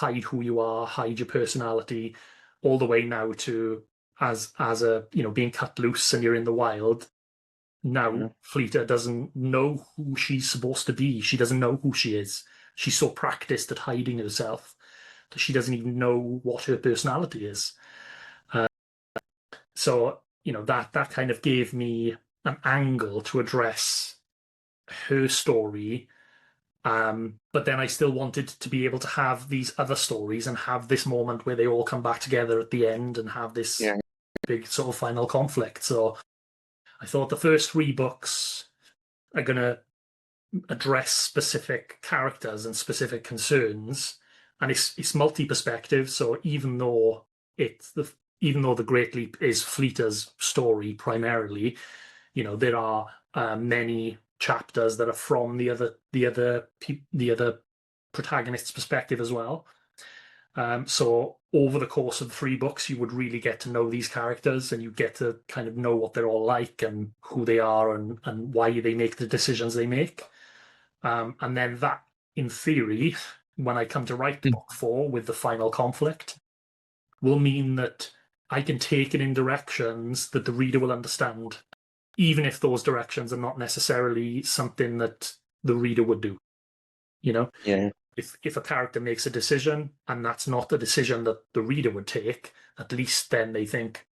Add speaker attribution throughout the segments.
Speaker 1: hide who you are, hide your personality, all the way now to as a being cut loose and you're in the wild. Now Fleeta doesn't know who she's supposed to be. She doesn't know who she is. She's so practiced at hiding herself that she doesn't even know what her personality is. So that kind of gave me an angle to address her story. But then I still wanted to be able to have these other stories and have this moment where they all come back together at the end and have this big sort of final conflict. So I thought the first 3 books are going to address specific characters and specific concerns, and it's multi-perspective. So even though the Great Leap is Fleeta's story primarily, there are many chapters that are from the other protagonist's perspective as well. So over the course of the 3 books, you would really get to know these characters, and you get to kind of know what they're all like and who they are and why they make the decisions they make. And then that, in theory, when I come to write book 4 with the final conflict, will mean that I can take it in directions that the reader will understand, even if those directions are not necessarily something that the reader would do.
Speaker 2: Yeah.
Speaker 1: If a character makes a decision and that's not the decision that the reader would take, at least then they think,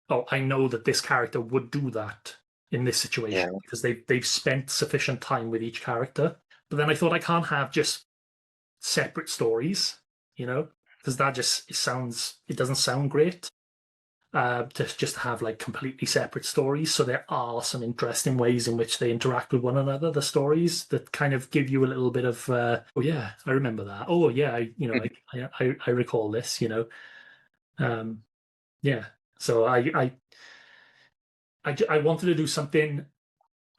Speaker 1: oh, I know that this character would do that in this situation because they've spent sufficient time with each character. But then I thought I can't have just separate stories, because that just it doesn't sound great. To just have like completely separate stories. So there are some interesting ways in which they interact with one another, the stories that kind of give you a little bit of oh yeah, I remember that. Oh yeah, I recall this, yeah. So I wanted to do something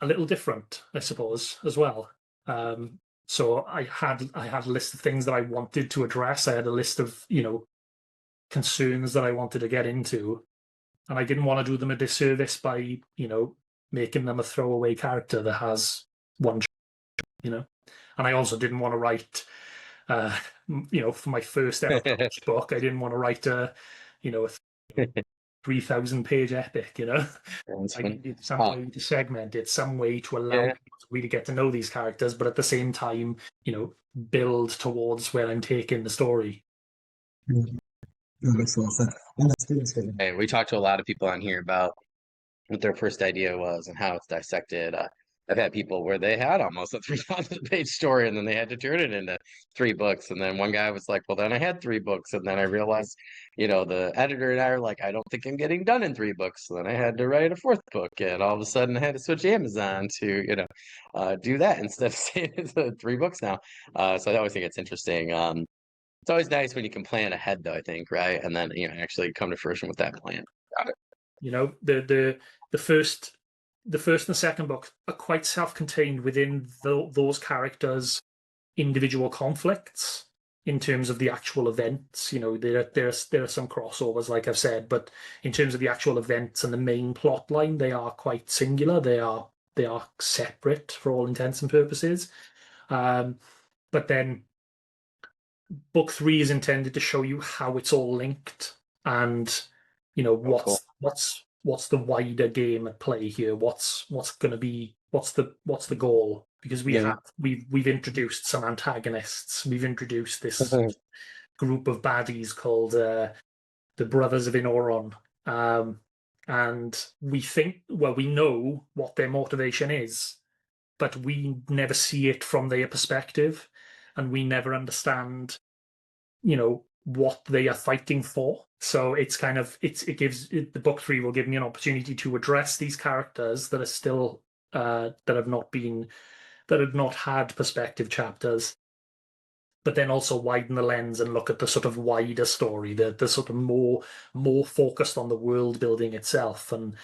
Speaker 1: a little different, I suppose, as well. So I had a list of things that I wanted to address. I had a list of concerns that I wanted to get into, and I didn't want to do them a disservice by making them a throwaway character that has one, and I also didn't want to write for my first ever published book, I didn't want to write a 3,000-page epic. I needed some way to segment it, some way to allow people to really get to know these characters, but at the same time build towards where I'm taking the story.
Speaker 3: That makes a lot of sense. And that's good.
Speaker 2: Hey, we talked to a lot of people on here about what their first idea was and how it's dissected. I've had people where they had almost a 3,000-page story and then they had to turn it into 3 books. And then one guy was like, well, then I had 3 books. And then I realized, the editor and I are like, I don't think I'm getting done in 3 books. So then I had to write a 4th book. And all of a sudden I had to switch Amazon to, do that instead of saying it's 3 books now. So I always think it's interesting. It's always nice when you can plan ahead, though, I think, right? And then, actually come to fruition with that plan. Got it.
Speaker 1: The first and second book are quite self-contained within those characters' individual conflicts in terms of the actual events. There are some crossovers, like I've said, but in terms of the actual events and the main plot line, they are quite singular. They are separate for all intents and purposes. But then book 3 is intended to show you how it's all linked and what's the wider game at play here, what's the goal, because we've introduced some antagonists. We've introduced this group of baddies called the Brothers of Inoron, and we know what their motivation is, but we never see it from their perspective, and we never understand what they are fighting for. So it's kind of the book 3 will give me an opportunity to address these characters that are still that have not had perspective chapters, but then also widen the lens and look at the sort of wider story, the sort of more focused on the world building itself, and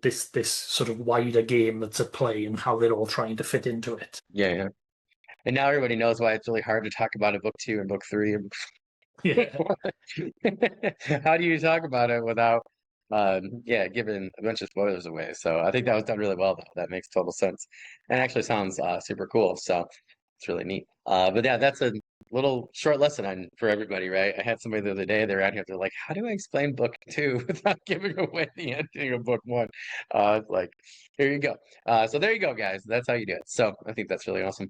Speaker 1: this sort of wider game that's at play and how they're all trying to fit into it.
Speaker 2: Yeah. And now everybody knows why it's really hard to talk about a book 2 and book 3.
Speaker 1: Yeah.
Speaker 2: How do you talk about it without giving a bunch of spoilers away? So I think that was done really well, though. That makes total sense. And actually sounds super cool. So it's really neat. But yeah, that's a little short lesson on for everybody, right? I had somebody the other day, they're out here, they're like, how do I explain book 2 without giving away the ending of book 1? It's like, here you go. So there you go, guys. That's how you do it. So I think that's really awesome.